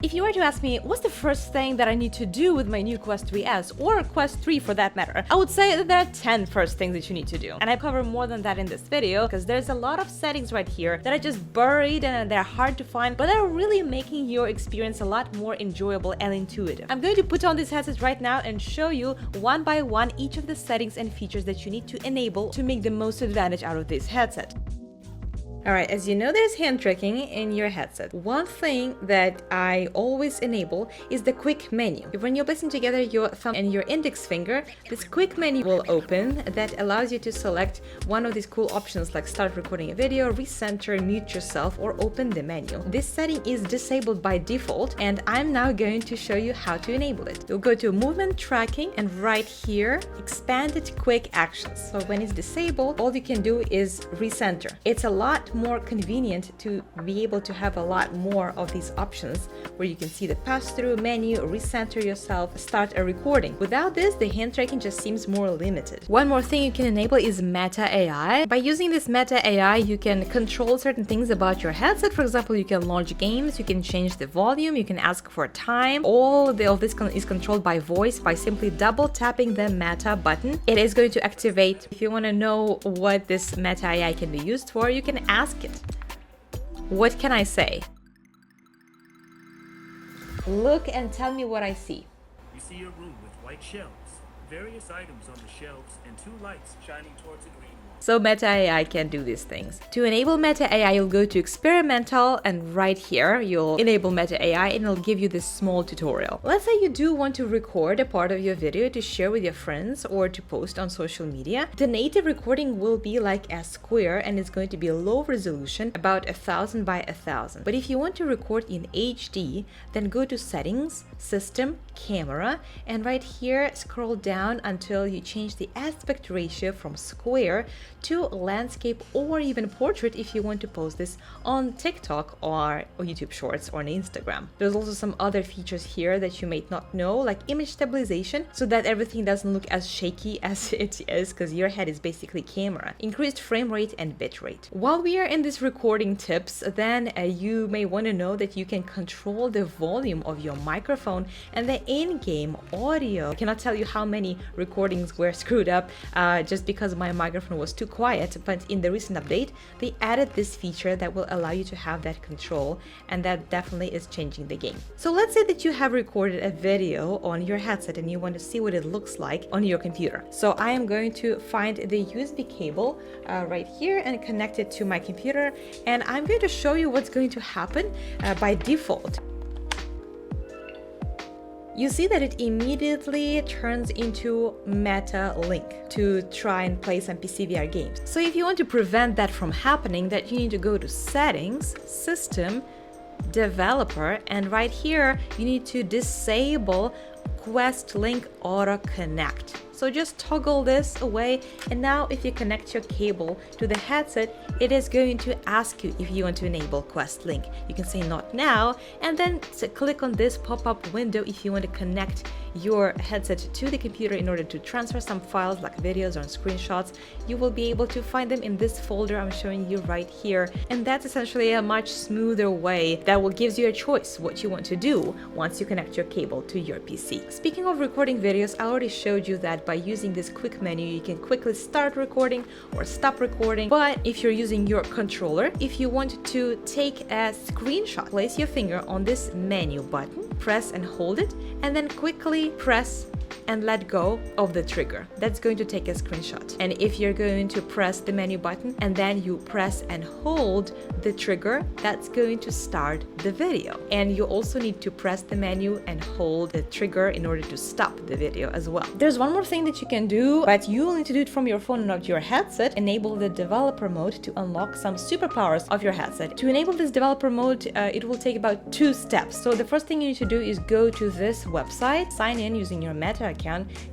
If you were to ask me, what's the first thing that I need to do with my new Quest 3S, or Quest 3 for that matter, I would say that there are 10 first things that you need to do. And I cover more than that in this video, because there's a lot of settings right here that are just buried and they're hard to find, but they're really making your experience a lot more enjoyable and intuitive. I'm going to put on this headset right now and show you one by one each of the settings and features that you need to enable to make the most advantage out of this headset. Alright, as you know, there's hand tracking in your headset. One thing that I always enable is the quick menu. When you're placing together your thumb and your index finger, this quick menu will open that allows you to select one of these cool options like start recording a video, recenter, mute yourself, or open the menu. This setting is disabled by default, and I'm now going to show you how to enable it. You'll go to movement tracking, and right here, expanded quick actions. So when it's disabled, all you can do is recenter. It's a lot more convenient to be able to have a lot more of these options where you can see the pass-through menu, recenter yourself, start a recording. Without this, the hand tracking just seems more limited. One more thing you can enable is Meta AI. By using this Meta AI, you can control certain things about your headset. For example, you can launch games, you can change the volume, you can ask for time. All of this is controlled by voice by simply double tapping the Meta button. It is going to activate. If you want to know what this Meta AI can be used for, you can ask it. What can I say? Look and tell me what I see. You see a room with white shelves, various items on the shelves, and two lights shining towards a green wall. So Meta AI can do these things. To enable Meta AI, you'll go to experimental, and right here you'll enable Meta AI and it'll give you this small tutorial. Let's say you do want to record a part of your video to share with your friends or to post on social media. The native recording will be like a square and it's going to be low resolution, about 1000 by 1000. But if you want to record in HD, then go to settings, system, camera, and right here scroll down until you change the aspect ratio from square to landscape or even portrait if you want to post this on TikTok or YouTube Shorts or on Instagram. There's also some other features here that you may not know, like image stabilization, so that everything doesn't look as shaky as it is because your head is basically camera. Increased frame rate and bit rate. While we are in this recording tips, then you may want to know that you can control the volume of your microphone and the in-game audio. I cannot tell you how many recordings were screwed up just because my microphone was too quiet, but in the recent update they added this feature that will allow you to have that control, and that definitely is changing the game. So let's say that you have recorded a video on your headset and you want to see what it looks like on your computer. So I am going to find the USB cable right here and connect it to my computer, and I'm going to show you what's going to happen by default. You see that it immediately turns into Meta Link to try and play some PC VR games. So if you want to prevent that from happening, that you need to go to settings, system, developer, and right here you need to disable Quest Link Auto Connect. So just toggle this away, and now if you connect your cable to the headset, it is going to ask you if you want to enable Quest Link. You can say not now, and then click on this pop-up window if you want to connect your headset to the computer in order to transfer some files like videos or screenshots. You will be able to find them in this folder I'm showing you right here, and that's essentially a much smoother way that will give you a choice what you want to do once you connect your cable to your PC. Speaking of recording videos, I already showed you that by using this quick menu you can quickly start recording or stop recording. But if you're using your controller, if you want to take a screenshot, place your finger on this menu button, press and hold it, and then quickly press and let go of the trigger. That's going to take a screenshot. And if you're going to press the menu button and then you press and hold the trigger, that's going to start the video. And you also need to press the menu and hold the trigger in order to stop the video as well. There's one more thing that you can do, but you will need to do it from your phone and not your headset. Enable the developer mode to unlock some superpowers of your headset. To enable this developer mode, it will take about 2 steps. So the first thing you need to do is go to this website, sign in using your Meta account.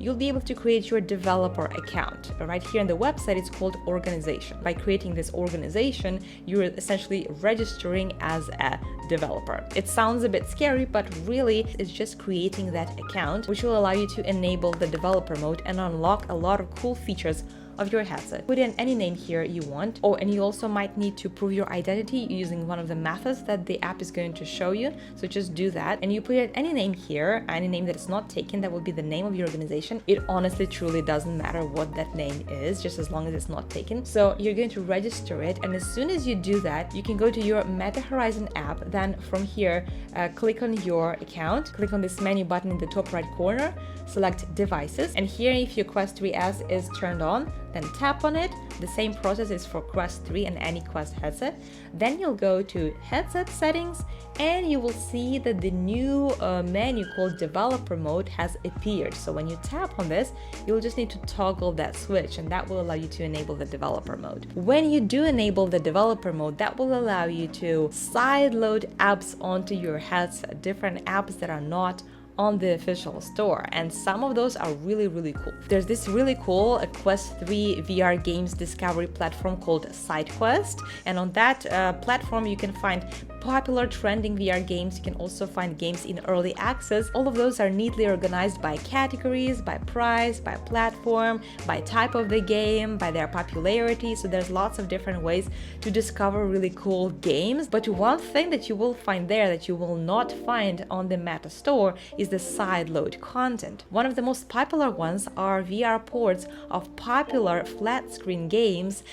You'll be able to create your developer account. Right here on the website, it's called organization. By creating this organization, you're essentially registering as a developer. It sounds a bit scary, but really it's just creating that account, which will allow you to enable the developer mode and unlock a lot of cool features of your headset. Put in any name here you want. Oh, and you also might need to prove your identity using one of the methods that the app is going to show you. So just do that, and you put in any name here, any name that is not taken, that will be the name of your organization. It honestly truly doesn't matter what that name is, just as long as it's not taken. So you're going to register it, and as soon as you do that, you can go to your Meta Horizon app. Then from here, click on your account, click on this menu button in the top right corner, select devices, and here if your Quest 3S is turned on, then tap on it. The same process is for Quest 3 and any Quest headset. Then you'll go to headset settings, and you will see that the new menu called developer mode has appeared. So when you tap on this, you'll just need to toggle that switch, and that will allow you to enable the developer mode. When you do enable the developer mode, that will allow you to sideload apps onto your headset, different apps that are not on the official store, and some of those are really cool. There's this really cool Quest 3 VR games discovery platform called SideQuest, and on that platform you can find popular trending VR games. You can also find games in early access. All of those are neatly organized by categories, by price, by platform, by type of the game, by their popularity. So there's lots of different ways to discover really cool games. But one thing that you will find there that you will not find on the Meta Store is the sideload content. One of the most popular ones are VR ports of popular flat screen games,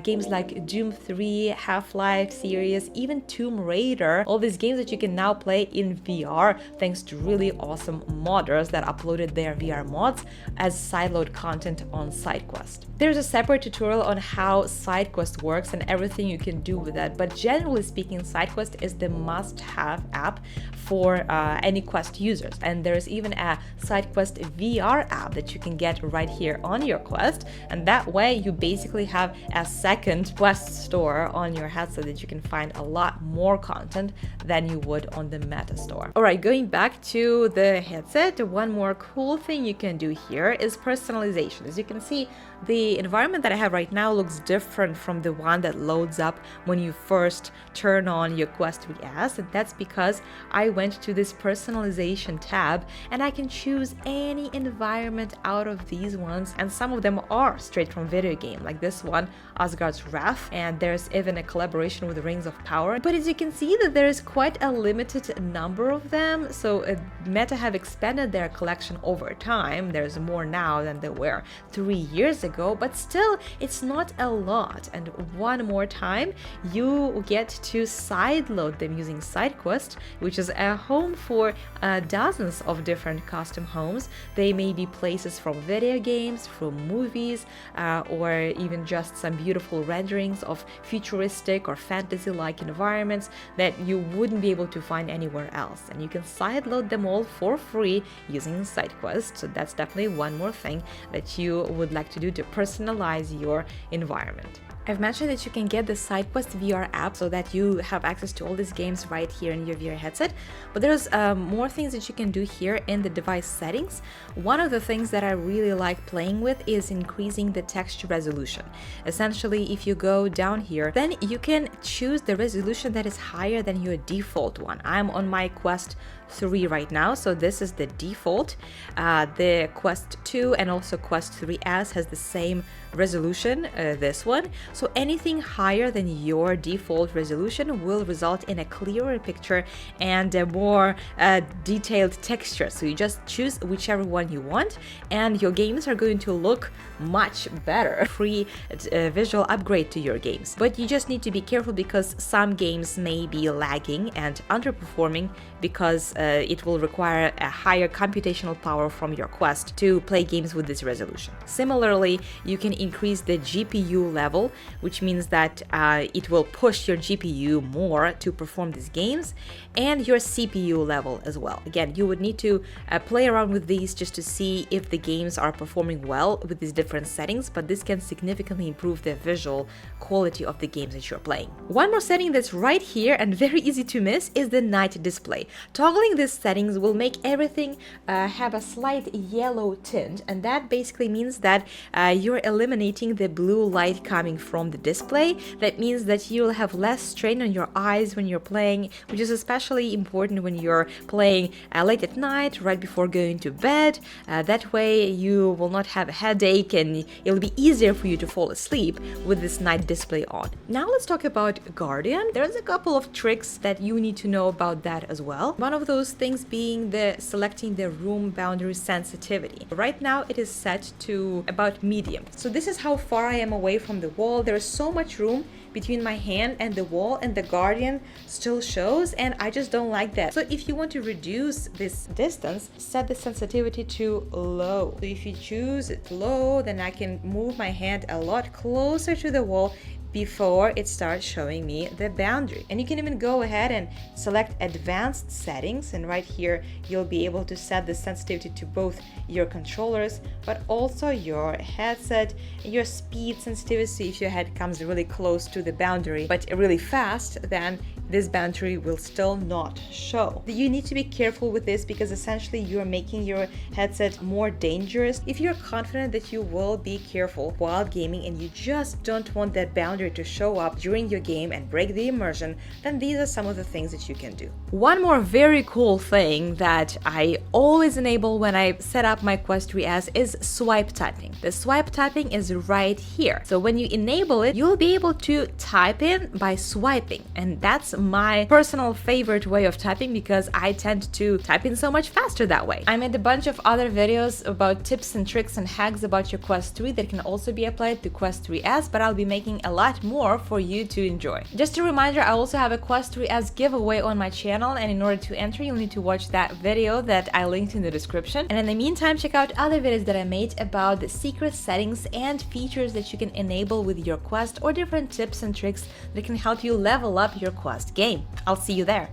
games like Doom 3, Half-Life series, even Tomb Raider, all these games that you can now play in VR thanks to really awesome modders that uploaded their VR mods as sideload content on SideQuest. There's a separate tutorial on how SideQuest works and everything you can do with that, but generally speaking, SideQuest is the must-have app for any Quest users, and there's even a SideQuest VR app that you can get right here on your Quest, and that way you basically have a second Quest store on your headset that you can find a lot more content than you would on the Meta Store. Alright, going back to the headset, one more cool thing you can do here is personalization. As you can see, the environment that I have right now looks different from the one that loads up when you first turn on your Quest 3S, and that's because I went to this personalization tab and I can choose any environment out of these ones, and some of them are straight from video game, like this one, Asgard's Wrath, and there's even a collaboration with Rings of Power. But as you can see that there is quite a limited number of them, so Meta have expanded their collection over time. There's more now than there were 3 years ago, but still it's not a lot. And one more time, you get to sideload them using SideQuest, which is a home for dozens of different custom homes. They may be places from video games, from movies, or even just some beautiful renderings of futuristic or fantasy-like environments that you wouldn't be able to find anywhere else. And you can sideload them all for free using SideQuest. So that's definitely one more thing that you would like to do to personalize your environment. I've mentioned that you can get the SideQuest VR app so that you have access to all these games right here in your VR headset, but there's more things that you can do here in the device settings. One of the things that I really like playing with is increasing the texture resolution. Essentially, if you go down here, then you can choose the resolution that is higher than your default one. I'm on my Quest 3 right now, so this is the default. The Quest 2 and also Quest 3S has the same resolution, this one. So anything higher than your default resolution will result in a clearer picture and a more detailed texture. So you just choose whichever one you want and your games are going to look much better. Free visual upgrade to your games. But you just need to be careful because some games may be lagging and underperforming because it will require a higher computational power from your Quest to play games with this resolution. Similarly, you can increase the GPU level, which means that it will push your GPU more to perform these games, and your CPU level as well. Again, you would need to play around with these just to see if the games are performing well with these different settings, but this can significantly improve the visual quality of the games that you're playing. One more setting that's right here and very easy to miss is the night display. Toggling these settings will make everything have a slight yellow tint, and that basically means that you're eliminating the blue light coming from the display. That means that you'll have less strain on your eyes when you're playing, which is especially important when you're playing late at night, right before going to bed. That way you will not have a headache and it'll be easier for you to fall asleep with this night display on. Now let's talk about Guardian. There's a couple of tricks that you need to know about that as well. One of those things being the selecting the room boundary sensitivity. Right now it is set to about medium. So this is how far I am away from the wall. There is so much room between my hand and the wall, and the Guardian still shows, and I just don't like that. So if you want to reduce this distance, set the sensitivity to low. So if you choose it low, then I can move my hand a lot closer to the wall before it starts showing me the boundary. And you can even go ahead and select advanced settings, and right here you'll be able to set the sensitivity to both your controllers but also your headset, your speed sensitivity. So if your head comes really close to the boundary but really fast, then this boundary will still not show. You need to be careful with this because essentially you're making your headset more dangerous. If you're confident that you will be careful while gaming and you just don't want that boundary to show up during your game and break the immersion, then these are some of the things that you can do. One more very cool thing that I always enable when I set up my Quest 3S is swipe typing. The swipe typing is right here. So when you enable it, you'll be able to type in by swiping, and that's my personal favorite way of typing because I tend to type in so much faster that way. I made a bunch of other videos about tips and tricks and hacks about your Quest 3 that can also be applied to Quest 3S, but I'll be making a lot more for you to enjoy. Just a reminder, I also have a Quest 3S giveaway on my channel, and in order to enter, you'll need to watch that video that I linked in the description. And in the meantime, check out other videos that I made about the secret settings and features that you can enable with your Quest, or different tips and tricks that can help you level up your Quest game. I'll see you there.